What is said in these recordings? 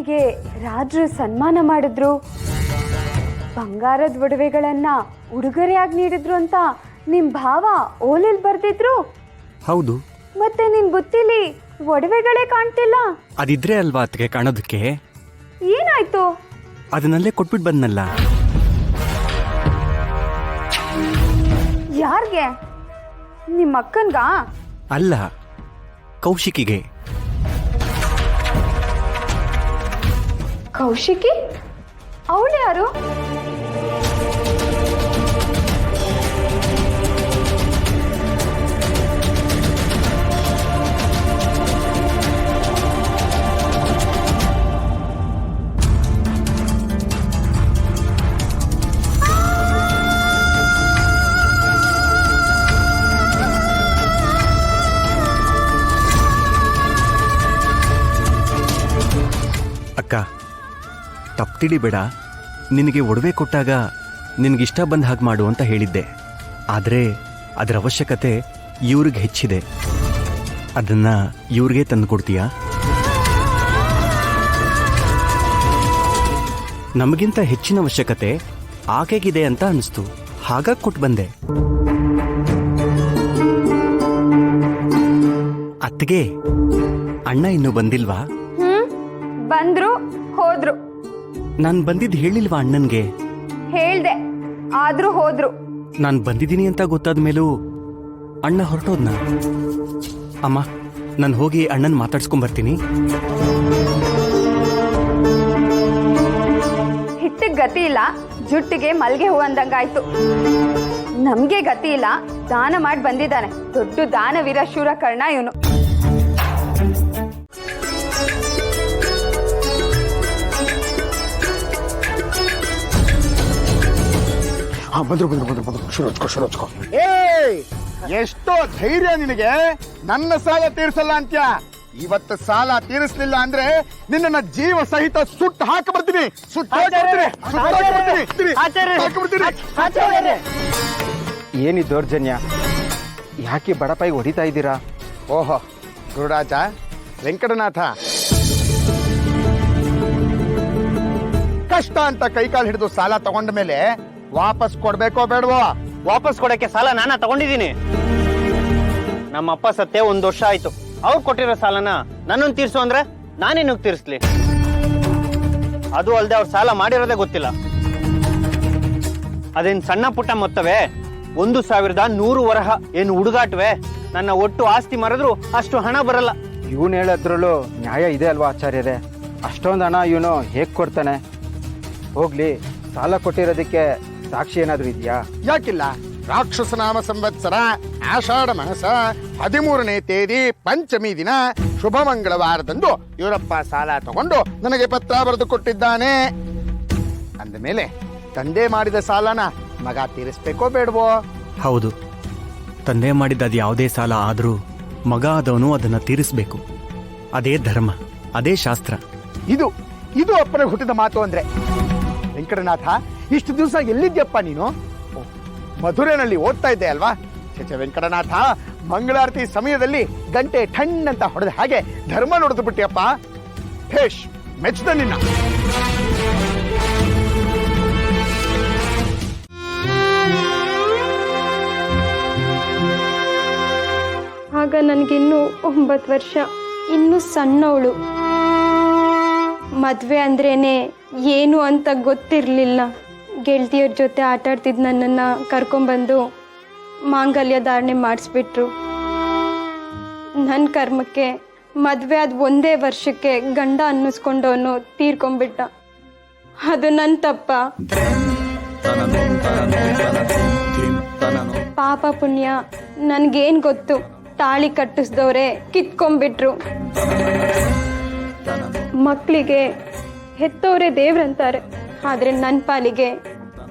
ನಿನಗೆ ರಾಜರು ಸನ್ಮಾನ ಮಾಡಿದ್ರು, ಬಂಗಾರದ ಒಡವೆಗಳನ್ನ ಉಡುಗೊರೆಯಾಗಿ ನೀಡಿದ್ರು ಅಂತ ನಿಮ್ ಭಾವ ಓಲಿಲ್ ಬರ್ದಿದ್ರು. ಹೌದು. ಮತ್ತೆ ನಿನ್ ಬುತ್ತಿಲಿ ಒಡವೆಗಳೇ ಕಾಣ್ತಿಲ್ಲ. ಅದಿದ್ರೆ ಅಲ್ವಾ ಅತ್ಗೆ ಕಾಣೋದಕ್ಕೆ. ಏನಾಯ್ತು? ಅದನ್ನಲ್ಲೇ ಕೊಟ್ಬಿಟ್ಟು ಬಂದ್ನಲ್ಲ. ಯಾರ್ಗೆ? ನಿಮ್ಮ ಅಕ್ಕನ್ಗ? ಅಲ್ಲ, ಕೌಶಿಕಿಗೆ. ಕೌಶಿಕಿ? ಅವಳು ಯಾರು? ಅಕ್ಕ, ತಪ್ಪಿಡಿ ಬೇಡ. ನಿನಗೆ ಒಡವೆ ಕೊಟ್ಟಾಗ ನಿನಗಿಷ್ಟ ಬಂದ ಹಾಗೆ ಮಾಡು ಅಂತ ಹೇಳಿದ್ದೆ. ಆದರೆ ಅದರ ಅವಶ್ಯಕತೆ ಇವ್ರಿಗೆ ಹೆಚ್ಚಿದೆ. ಅದನ್ನ ಇವ್ರಿಗೆ ತಂದು ಕೊಡ್ತೀಯಾ? ನಮಗಿಂತ ಹೆಚ್ಚಿನ ಅವಶ್ಯಕತೆ ಆಕೆಗಿದೆ ಅಂತ ಅನಿಸ್ತು, ಹಾಗಾಗಿ ಕೊಟ್ಟು ಬಂದೆ. ಅತ್ತಿಗೆ, ಅಣ್ಣ ಇನ್ನೂ ಬಂದಿಲ್ವಾ? ಬಂದ್ರು, ಹೋದ್ರು. ನಾನು ಬಂದಿದ್ದು ಹೇಳಿಲ್ವಾ ಅಣ್ಣನ್ಗೆ? ಹೇಳ್ದೆ, ಆದ್ರೂ ಹೋದ್ರು. ನಾನು ಬಂದಿದ್ದೀನಿ ಅಂತ ಗೊತ್ತಾದ ಮೇಲೂ ಅಣ್ಣ ಹೊರಟೋದ್ನ. ಅಮ್ಮ, ನಾನು ಹೋಗಿ ಅಣ್ಣನ್ ಮಾತಾಡ್ಸ್ಕೊಂಬರ್ತೀನಿ. ಹಿಟ್ಟಿಗೆ ಗತಿ ಇಲ್ಲ, ಜುಟ್ಟಿಗೆ ಮಲ್ಗೆ ಹೂ ಅಂದಂಗಾಯ್ತು. ನಮ್ಗೆ ಗತಿ ಇಲ್ಲ, ದಾನ ಮಾಡಿ ಬಂದಿದ್ದಾನೆ. ದೊಡ್ಡ ದಾನವೀರ ಶೂರ ಕರ್ಣ ಇವನು. ಬಂದ್ರು ಶುರು ಹಚ್ಕೋ. ಎಷ್ಟೋ ಧೈರ್ಯ ನಿನಗೆ! ನನ್ನ ಸಾಲ ತೀರಿಸಲ್ಲ ಅಂತ್ಯ. ಇವತ್ತು ಸಾಲ ತೀರಿಸಲಿಲ್ಲ ಅಂದ್ರೆ ನಿನ್ನ ಜೀವ ಸಹಿತ ಸುಟ್ಟು ಹಾಕಬರ್ತೀನಿ. ಏನಿ ದೌರ್ಜನ್ಯ? ಯಾಕೆ ಬಡಪಾಯಿಗೆ ಹೊಡಿತಾ ಇದ್ದೀರಾ? ಓಹೋ, ಗುರುರಾಜ ವೆಂಕಟನಾಥ, ಕಷ್ಟ ಅಂತ ಕೈಕಾಲು ಹಿಡಿದು ಸಾಲ ತಗೊಂಡ ಮೇಲೆ ವಾಪಸ್ ಕೊಡ್ಬೇಕೋ ಬೇಡವೋ? ವಾಪಸ್ ಕೊಡಕ್ಕೆ ಸಾಲ ನಾನ ತಗೊಂಡಿದ್ದೀನಿ. ನಮ್ಮ ಅಪ್ಪ ಸತ್ತೆ 1 ವರ್ಷ ಆಯ್ತು. ಅವ್ರು ಕೊಟ್ಟಿರೋ ಸಾಲನ ನನ್ನನ್ನು ತೀರ್ಸು ಅಂದ್ರೆ ನಾನೇನು ತೀರಿಸ್ಲಿ? ಅದು ಅಲ್ಲದೆ ಅವ್ರು ಸಾಲ ಮಾಡಿರೋದೇ ಗೊತ್ತಿಲ್ಲ. ಅದೇನ್ ಸಣ್ಣ ಪುಟ್ಟ ಮೊತ್ತವೇ? 1100 ವರಹ ಏನು ಹುಡುಗಾಟ್ವೆ? ನನ್ನ ಒಟ್ಟು ಆಸ್ತಿ ಮರೆದ್ರು ಅಷ್ಟು ಹಣ ಬರಲ್ಲ. ಇವನು ಹೇಳೋದ್ರಲ್ಲೂ ನ್ಯಾಯ ಇದೆ ಅಲ್ವಾ ಆಚಾರ್ಯರೇ? ಅಷ್ಟೊಂದು ಹಣ ಇವನು ಹೇಗೆ ಕೊಡ್ತಾನೆ? ಹೋಗ್ಲಿ, ಸಾಲ ಕೊಟ್ಟಿರೋದಕ್ಕೆ ಸಾಕ್ಷಿ ಏನಾದ್ರೂ ಇದೆಯಾ? ಯಾಕಿಲ್ಲ? ರಾಕ್ಷಸ ನಾಮ ಸಂವತ್ಸರ ಆಷಾಢ ಮಾಸ 13ನೇ ತೇದಿ ಪಂಚಮಿ ದಿನ ಶುಭ ಮಂಗಳವಾರದಂದು ಇವರಪ್ಪ ಸಾಲ ತಗೊಂಡು ನನಗೆ ಪತ್ರ ಬರೆದು ಕೊಟ್ಟಿದ್ದಾನೆ. ಅಂದ ಮೇಲೆ ತಂದೆ ಮಾಡಿದ ಸಾಲನ ಮಗ ತೀರಿಸ್ಬೇಕೋ ಬೇಡವೋ? ಹೌದು, ತಂದೆ ಮಾಡಿದ ಅದು ಯಾವುದೇ ಸಾಲ ಆದರೂ ಮಗ ಆದವನು ಅದನ್ನು ತೀರಿಸಬೇಕು. ಅದೇ ಧರ್ಮ, ಅದೇ ಶಾಸ್ತ್ರ. ಇದು ಅಪ್ಪನಿಗೆ ಹುಟ್ಟಿದ ಮಾತು ಅಂದ್ರೆ. ವೆಂಕಟನಾಥ, ಇಷ್ಟು ದಿವಸ ಎಲ್ಲಿದ್ಯಪ್ಪ ನೀನು? ಮಧುರೆನಲ್ಲಿ ಓದ್ತಾ ಇದ್ದೆ ಅಲ್ವಾ? ವೆಂಕಟನಾಥ, ಮಂಗಳಾರತಿ ಸಮಯದಲ್ಲಿ ಗಂಟೆ ಠಣ್ಣಂತ ಹೊಡೆದ ಹಾಗೆ ಧರ್ಮ ನೋಡಿದು ಬಿಟ್ಟಿಯಪ್ಪ. ಭೇಷ್, ಮೆಚ್ಚದ ನಿನ್ನ. ಆಗ ನನಗಿನ್ನೂ 9 ವರ್ಷ, ಇನ್ನೂ ಸಣ್ಣವಳು. ಮದುವೆ ಅಂದ್ರೇನೆ ಏನು ಅಂತ ಗೊತ್ತಿರಲಿಲ್ಲ. ಗೆಳತಿಯರ ಜೊತೆ ಆಟಾಡ್ತಿದ್ದು ನನ್ನನ್ನು ಕರ್ಕೊಂಡ್ಬಂದು ಮಾಂಗಲ್ಯ ಧಾರಣೆ ಮಾಡಿಸ್ಬಿಟ್ರು. ನನ್ನ ಕರ್ಮಕ್ಕೆ ಮದುವೆ ಆದ 1 ವರ್ಷಕ್ಕೆ ಗಂಡ ಅನ್ನಿಸ್ಕೊಂಡವನು ತೀರ್ಕೊಂಡ್ಬಿಟ್ಟ. ಅದು ನನ್ನ ತಪ್ಪ. ಪಾಪ ಪುಣ್ಯ ನನಗೇನು ಗೊತ್ತು? ತಾಳಿ ಕಟ್ಟಿಸ್ದವ್ರೆ ಕಿತ್ಕೊಂಡ್ಬಿಟ್ರು. ಮಕ್ಕಳಿಗೆ ಹೆತ್ತವರೇ ದೇವ್ರಂತಾರೆ, ಆದರೆ ನನ್ನ ಪಾಲಿಗೆ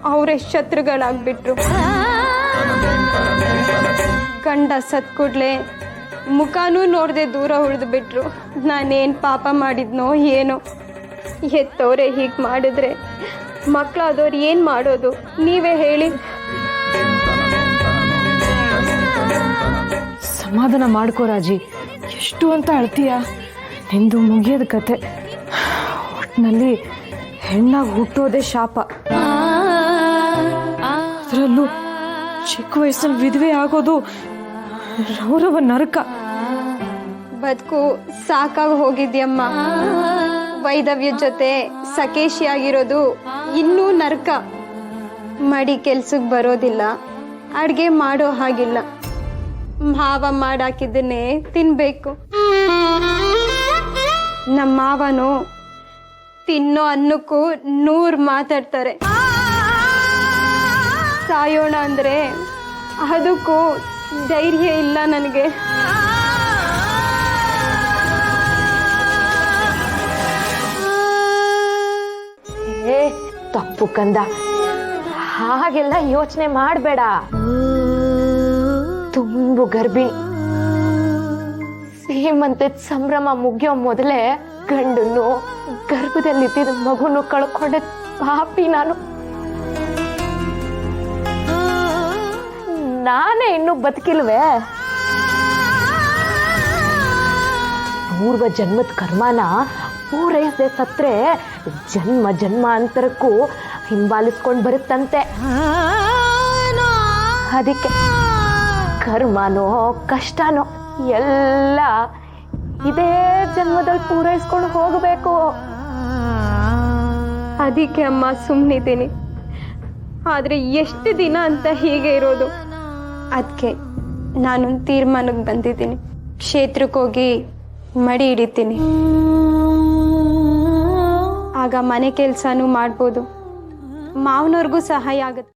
ಅವರೇ ಶತ್ರುಗಳಾಗ್ಬಿಟ್ರು. ಗಂಡ ಸತ್ ಕೂಡ್ಲೆ ಮುಖನೂ ನೋಡದೆ ದೂರ ಉಳಿದು ಬಿಟ್ರು. ನಾನೇನು ಪಾಪ ಮಾಡಿದ್ನೋ ಏನೋ. ಹೆತ್ತವರೇ ಹೀಗೆ ಮಾಡಿದ್ರೆ ಮಕ್ಕಳಾದವ್ರು ಏನು ಮಾಡೋದು? ನೀವೇ ಹೇಳಿ. ಸಮಾಧಾನ ಮಾಡ್ಕೋ ರಾಜಿ. ಎಷ್ಟು ಅಂತ ಅಳ್ತೀಯ? ನಿಂದು ಮುಗಿಯೋದ ಕತೆ. ಒಟ್ಟಿನಲ್ಲಿ ಹೆಣ್ಣಾಗಿ ಹುಟ್ಟೋದೇ ಶಾಪ. ಅದರಲ್ಲೂ ಚಿಕ್ಕ ವಯಸ್ಸಲ್ಲಿ ವಿಧವೆ ಆಗೋದು ರೌರವ ನರಕ. ಬದುಕು ಸಾಕಾಗಿ ಹೋಗಿದ್ಯಮ್ಮ. ವೈದವ್ಯ ಜೊತೆ ಸಕೇಶಿಯಾಗಿರೋದು ಇನ್ನೂ ನರಕ. ಮಡಿ ಕೆಲ್ಸಕ್ಕೆ ಬರೋದಿಲ್ಲ, ಅಡ್ಗೆ ಮಾಡೋ ಹಾಗಿಲ್ಲ. ಮಾವ ಮಾಡಾಕಿದ್ದನ್ನೇ ತಿನ್ಬೇಕು. ನಮ್ಮ ಮಾವನು ತಿನ್ನೋ ಅನ್ನಕ್ಕೂ 100 ಮಾತಾಡ್ತಾರೆ. ಸಾಯೋಣ ಅಂದ್ರೆ ಅದಕ್ಕೂ ಧೈರ್ಯ ಇಲ್ಲ ನನಗೆ. ಏ ತಪ್ಪು ಕಂದ, ಹಾಗೆಲ್ಲ ಯೋಚನೆ ಮಾಡಬೇಡ. ತುಂಬು ಗರ್ಭಿಣಿ, ಸೀಮಂತದ ಸಂಭ್ರಮ ಮುಗಿಯೋ ಮೊದಲೇ ಗಂಡನ್ನು ಗರ್ಭದಲ್ಲಿದ್ದ ಮಗುನು ಕಳ್ಕೊಂಡೆ ಪಾಪಿ ನಾನು. ನಾನೇ ಇನ್ನು ಬದುಕಿಲ್ವೇ? ಪೂರ್ವ ಜನ್ಮದ ಕರ್ಮನ ಪೂರೈಸದೆ ಸತ್ರೆ ಜನ್ಮ ಜನ್ಮಾಂತರಕ್ಕೂ ಹಿಂಬಾಲಿಸ್ಕೊಂಡು ಬರುತ್ತಂತೆ. ಅದಕ್ಕೆ ಕರ್ಮನೋ ಕಷ್ಟನೋ ಎಲ್ಲ ಇದೇ ಜನ್ಮದಲ್ಲಿ ಪೂರೈಸ್ಕೊಂಡು ಹೋಗಬೇಕು. ಅದಕ್ಕೆ ಅಮ್ಮ ಸುಮ್ಮನಿದ್ದೀನಿ. ಆದರೆ ಎಷ್ಟು ದಿನ ಅಂತ ಹೀಗೆ ಇರೋದು? ಅದಕ್ಕೆ ನಾನೊಂದು ತೀರ್ಮಾನಕ್ಕೆ ಬಂದಿದ್ದೀನಿ. ಕ್ಷೇತ್ರಕ್ಕೆ ಹೋಗಿ ಮಡಿ ಹಿಡಿತೀನಿ. ಆಗ ಮನೆ ಕೆಲಸನೂ ಮಾಡ್ಬೋದು, ಮಾವನವ್ರಿಗೂ ಸಹಾಯ ಆಗುತ್ತೆ.